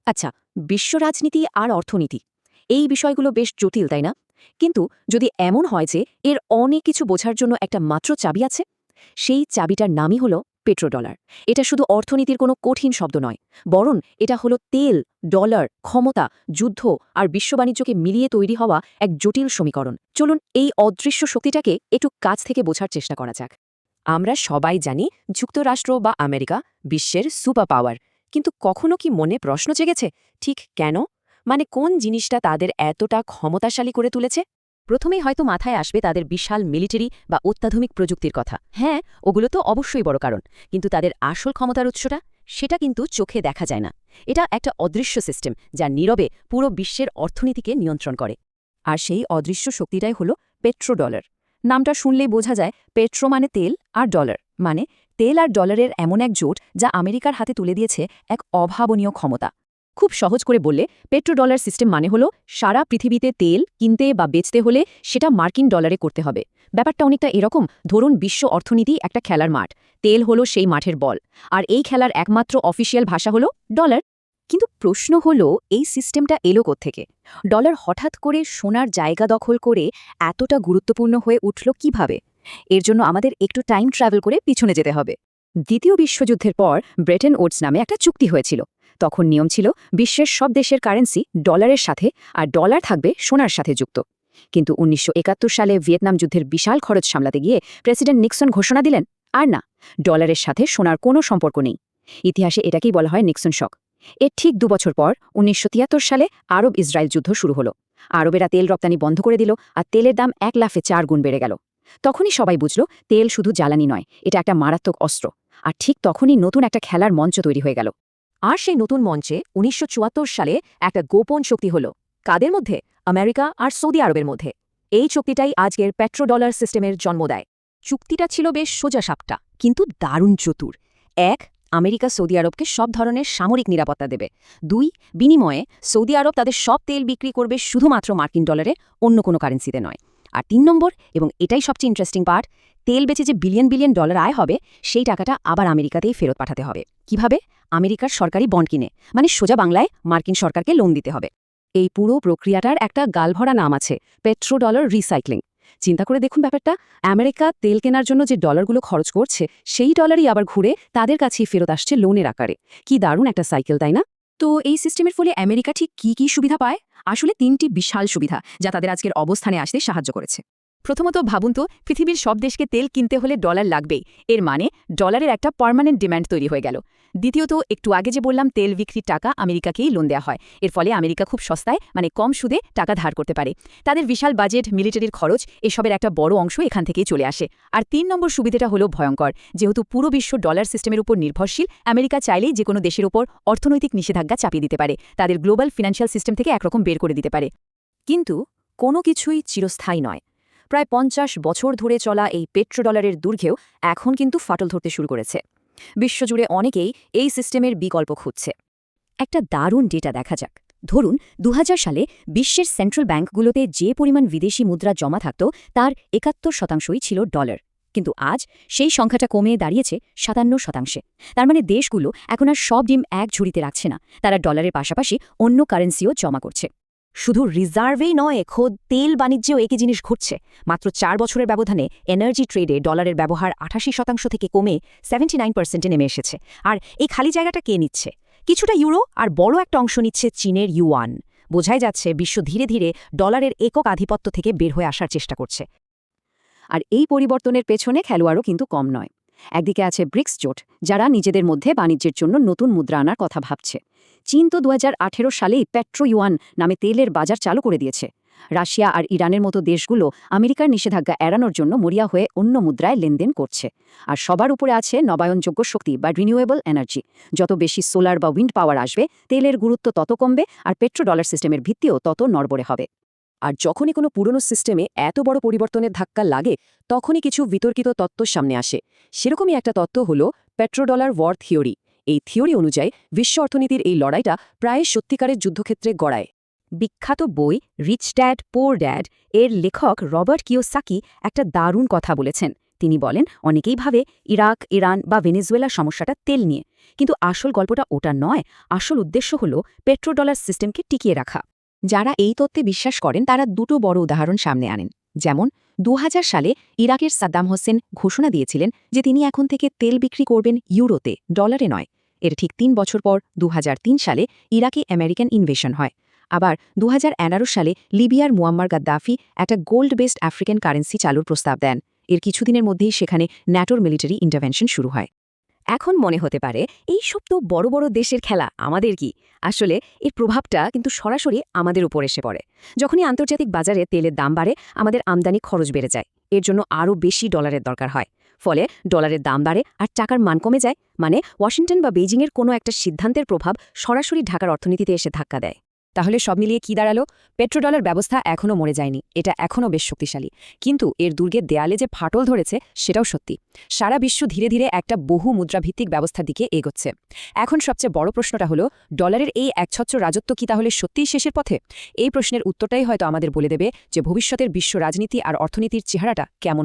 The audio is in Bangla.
আচ্ছা, বিশ্ব রাজনীতি আর অর্থনীতি এই বিষয়গুলো বেশ জটিল, তাই না? কিন্তু যদি এমন হয় যে এর অনেক কিছু বোঝার জন্য একটা মাত্র চাবি আছে, সেই চাবিটার নামই হলো পেট্রোডলার। এটা শুধু অর্থনীতির কোনো কঠিন শব্দ নয়, বরং এটা হলো তেল, ডলার, ক্ষমতা, যুদ্ধ আর বিশ্ব বাণিজ্যকে মিলিয়ে তৈরি হওয়া এক জটিল সমীকরণ। চলুন এই অদৃশ্য শক্তিটাকে একটু কাছ থেকে বোঝার চেষ্টা করা যাক। আমরা সবাই জানি যুক্তরাষ্ট্র বা আমেরিকা বিশ্বের সুপার পাওয়ার, কিন্তু কখনো কি মনে প্রশ্ন জেগেছে ঠিক কেন? মানে কোন জিনিসটা তাদের এতটা ক্ষমতাশালী করে তুলেছে? প্রথমেই হয়তো মাথায় আসবে তাদের বিশাল মিলিটারি বা অত্যাধুনিক প্রযুক্তির কথা। হ্যাঁ, ওগুলো তো অবশ্যই বড় কারণ, কিন্তু তাদের আসল ক্ষমতার উৎসটা সেটা কিন্তু চোখে দেখা যায় না। এটা একটা অদৃশ্য সিস্টেম যা নীরবে পুরো বিশ্বের অর্থনীতিকে নিয়ন্ত্রণ করে। আর সেই অদৃশ্য শক্তিটাই হলো পেট্রোডলার। নামটা শুনলেই বোঝা যায় পেট্রো মানে তেল আর ডলার মানে তেল আর ডলারের এমন এক জোট যা আমেরিকার হাতে তুলে দিয়েছে এক অভাবনীয় ক্ষমতা। খুব সহজ করে বললে পেট্রোডলার সিস্টেম মানে হলো সারা পৃথিবীতে তেল কিনতে বা বেচতে হলে সেটা মার্কিন ডলারে করতে হবে। ব্যাপারটা অনেকটা এরকম, ধরুন বিশ্ব অর্থনীতি একটা খেলার মাঠ, তেল হলো সেই মাঠের বল, আর এই খেলার একমাত্র অফিসিয়াল ভাষা হলো ডলার। কিন্তু প্রশ্ন হলো এই সিস্টেমটা এলো কোত্থেকে? ডলার হঠাৎ করে সোনার জায়গা দখল করে এতটা গুরুত্বপূর্ণ হয়ে উঠল কিভাবে? এর জন্য আমাদের একটু টাইম ট্রাভেল করে পিছনে যেতে হবে। দ্বিতীয় বিশ্বযুদ্ধের পর ব্রেটেন উডস নামে একটা চুক্তি হয়েছিল। তখন নিয়ম ছিল বিশ্বের সব দেশের কারেন্সি ডলারের সাথে, আর ডলার থাকবে সোনার সাথে যুক্ত। কিন্তু ১৯৭১ সালে ভিয়েতনাম যুদ্ধের বিশাল খরচ সামলাতে গিয়ে প্রেসিডেন্ট নিক্সন ঘোষণা দিলেন, আর না, ডলারের সাথে সোনার কোনো সম্পর্ক নেই। ইতিহাসে এটাকেই বলা হয় নিক্সন শক। এর ঠিক ২ বছর পর ১৯৭৩ সালে আরব ইসরায়েল যুদ্ধ শুরু হলো। আরবেরা তেল রপ্তানি বন্ধ করে দিল, আর তেলের দাম ১ লাফে ৪ গুণ বেড়ে গেল। তখনই সবাই বুঝল তেল শুধু জ্বালানি নয়, এটা একটা মারাত্মক অস্ত্র। আর ঠিক তখনই নতুন একটা খেলার মঞ্চ তৈরি হয়ে গেল। আর সেই নতুন মঞ্চে ১৯৭৪ সালে একটা গোপন শক্তি হল। কাদের মধ্যে? আমেরিকা আর সৌদি আরবের মধ্যে। এই চুক্তিটাই আজকের পেট্রোডলার সিস্টেমের জন্ম দেয়। চুক্তিটা ছিল বেশ সোজাসাপটা, কিন্তু দারুণ চতুর। ১. আমেরিকা সৌদি আরবকে সব ধরনের সামরিক নিরাপত্তা দেবে। ২. বিনিময়ে সৌদি আরব তাদের সব তেল বিক্রি করবে শুধুমাত্র মার্কিন ডলারে, অন্য কোনো কারেন্সিতে নয়। আর ৩ নম্বর, এবং এটাই সবচেয়ে ইন্টারেস্টিং পার্ট, তেল বেচে যে বিলিয়ন বিলিয়ন ডলার আয় হবে সেই টাকাটা আবার আমেরিকাতেই ফেরত পাঠাতে হবে। কিভাবে? আমেরিকার সরকারি বন্ড কিনে, মানে সোজা বাংলায় মার্কিন সরকারকে লোন দিতে হবে। এই পুরো প্রক্রিয়াটার একটা গালভরা নাম আছে, পেট্রোডলার রিসাইক্লিং। চিন্তা করে দেখুন ব্যাপারটা, আমেরিকা তেল কেনার জন্য যে ডলারগুলো খরচ করছে সেই ডলারই আবার ঘুরে তাদের কাছেই ফেরত আসছে লোনের আকারে। কি দারুণ একটা সাইকেল, তাই না? তো এই সিস্টেমের ফলে আমেরিকা ঠিক কি সুবিধা পায়? আসলে ৩টি বিশাল সুবিধা যা তাদের আজকের অবস্থানে আসতে সাহায্য করেছে। প্রথমত ভাবুন তো, পৃথিবীর সব দেশকে তেল কিনতে হলে ডলার লাগবেই। এর মানে ডলারের একটা পার্মানেন্ট ডিম্যান্ড তৈরি হয়ে গেল। দ্বিতীয়ত, একটু আগে যে বললাম তেল বিক্রির টাকা আমেরিকাকেই লোন দেওয়া হয়, এর ফলে আমেরিকা খুব সস্তায়, মানে কম সুদে টাকা ধার করতে পারে। তাদের বিশাল বাজেট, মিলিটারির খরচ, এসবের একটা বড় অংশ এখান থেকেই চলে আসে। আর ৩ নম্বর সুবিধাটা হলো ভয়ঙ্কর। যেহেতু পুরো বিশ্ব ডলার সিস্টেমের উপর নির্ভরশীল, আমেরিকা চাইলেই যে কোনো দেশের উপর অর্থনৈতিক নিষেধাজ্ঞা চাপিয়ে দিতে পারে, তাদের গ্লোবাল ফিনান্সিয়াল সিস্টেম থেকে একরকম বের করে দিতে পারে। কিন্তু কোনো কিছুই চিরস্থায়ী নয়। প্রায় ৫০ বছর ধরে চলা এই পেট্রোডলারের দুর্ঘেও এখন কিন্তু ফাটল ধরতে শুরু করেছে। বিশ্বজুড়ে অনেকেই এই সিস্টেমের বিকল্প খুঁজছে। একটা দারুণ ডেটা দেখা যাক। ধরুন ২০০০ সালে বিশ্বের সেন্ট্রাল ব্যাংকগুলোতে যে পরিমাণ বিদেশি মুদ্রা জমা থাকত তার ৭১%ই ছিল ডলার। কিন্তু আজ সেই সংখ্যাটা কমে দাঁড়িয়েছে ৫৭%। তার মানে দেশগুলো এখন আর সব ডিম এক ঝুড়িতে রাখছে না, তারা ডলারের পাশাপাশি অন্য কারেন্সিও জমা করছে। শুধু রিজার্ভেই নয়, খোদ তেল বাণিজ্যেও একই জিনিস ঘটছে। মাত্র ৪ বছরের ব্যবধানে এনার্জি ট্রেডে ডলারের ব্যবহার ৮৮% থেকে কমে 79%-এ নেমে এসেছে। আর এই খালি জায়গাটা কে নিচ্ছে? কিছুটা ইউরো, আর বড় একটা অংশ নিচ্ছে চীনের ইউয়ান। বোঝাই যাচ্ছে বিশ্ব ধীরে ধীরে ডলারের একক আধিপত্য থেকে বের হয়ে আসার চেষ্টা করছে। আর এই পরিবর্তনের পেছনে খেলোয়াড়ও কিন্তু কম নয়। একদিকে আছে ব্রিক্স জোট, যারা নিজেদের মধ্যে বাণিজ্যের জন্য নতুন মুদ্রা আনার কথা ভাবছে। চীন তো ২০১৮ সালেই পেট্রো ইউয়ান নামে তেলের বাজার চালু করে দিয়েছে। রাশিয়া আর ইরানের মতো দেশগুলো আমেরিকার নিষেধাজ্ঞা এড়ানোর জন্য মরিয়া হয়ে অন্য মুদ্রায় লেনদেন করছে। আর সবার উপরে আছে নবায়নযোগ্য শক্তি বা রিনিউয়েবল এনার্জি। যত বেশি সোলার বা উইন্ড পাওয়ার আসবে, তেলের গুরুত্ব তত কমবে, আর পেট্রোডলার সিস্টেমের ভিত্তিও তত নড়বড়ে হবে। আর যখনই কোনো পুরনো সিস্টেমে এত বড় পরিবর্তনের ধাক্কা লাগে, তখনই কিছু বিতর্কিত তত্ত্ব সামনে আসে। সেরকমই একটা তত্ত্ব হল পেট্রোডলার ওয়ার থিওরি। এই থিওরি অনুযায়ী বিশ্ব অর্থনীতির এই লড়াইটা প্রায় সত্যিকারের যুদ্ধক্ষেত্রে গড়ায়। বিখ্যাত বই রিচ ড্যাড পোর ড্যাড এর লেখক রবার্ট কিওসাকি একটা দারুণ কথা বলেছেন। তিনি বলেন অনেকেই ভাবে ইরাক, ইরান বা ভেনেজুয়েলার সমস্যাটা তেল নিয়ে, কিন্তু আসল গল্পটা ওটা নয়। আসল উদ্দেশ্য হল পেট্রোডলার সিস্টেমকে টিকিয়ে রাখা। যারা এই তত্ত্বে বিশ্বাস করেন তারা দুটো বড় উদাহরণ সামনে আনেন। যেমন ২০০০ সালে ইরাকের সাদ্দাম হোসেন ঘোষণা দিয়েছিলেন যে তিনি এখন থেকে তেল বিক্রি করবেন ইউরোতে, ডলারে নয়। এর ঠিক ৩ বছর পর ২০০৩ সালে ইরাকে আমেরিকান ইনভেশন হয়। আবার ২০১১ সালে লিবিয়ার মুয়াম্মার গাদ্দাফি একটা গোল্ড বেসড আফ্রিকান কারেন্সি চালুর প্রস্তাব দেন। এর কিছুদিনের মধ্যেই সেখানে ন্যাটোর মিলিটারি ইন্টারভেনশন শুরু হয়। এখন মনে হতে পারে এই সব তো বড় বড় দেশের খেলা, আমাদের কি? আসলে এর প্রভাবটা কিন্তু সরাসরি আমাদের উপর এসে পড়ে। যখনই আন্তর্জাতিক বাজারে তেলের দাম বাড়ে, আমাদের আমদানি খরচ বেড়ে যায়। এর জন্য আরও বেশি ডলারের দরকার হয়। ফলে ডলারের দাম বাড়ে আর টাকার মান কমে যায়। মানে ওয়াশিংটন বা বেইজিংয়ের কোনো একটা সিদ্ধান্তের প্রভাব সরাসরি ঢাকার অর্থনীতিতে এসে ধাক্কা দেয়। তাহলে সব মিলিয়ে কি দাঁড়ালো? পেট্রোডলার ব্যবস্থা এখনও মরে যায়নি, এটা এখনও বেশ শক্তিশালী। কিন্তু এর দুর্গের দেয়ালে যে ফাটল ধরেছে সেটাও সত্যি। সারা বিশ্ব ধীরে ধীরে একটা বহু মুদ্রাভিত্তিক ব্যবস্থার দিকে এগোচ্ছে। এখন সবচেয়ে বড় প্রশ্নটা হলো, ডলারের এই একছত্র রাজত্ব কি তাহলে সত্যিই শেষের পথে? এই প্রশ্নের উত্তরটাই হয়তো আমাদের বলে দেবে যে ভবিষ্যতের বিশ্ব রাজনীতি আর অর্থনীতির চেহারাটা কেমন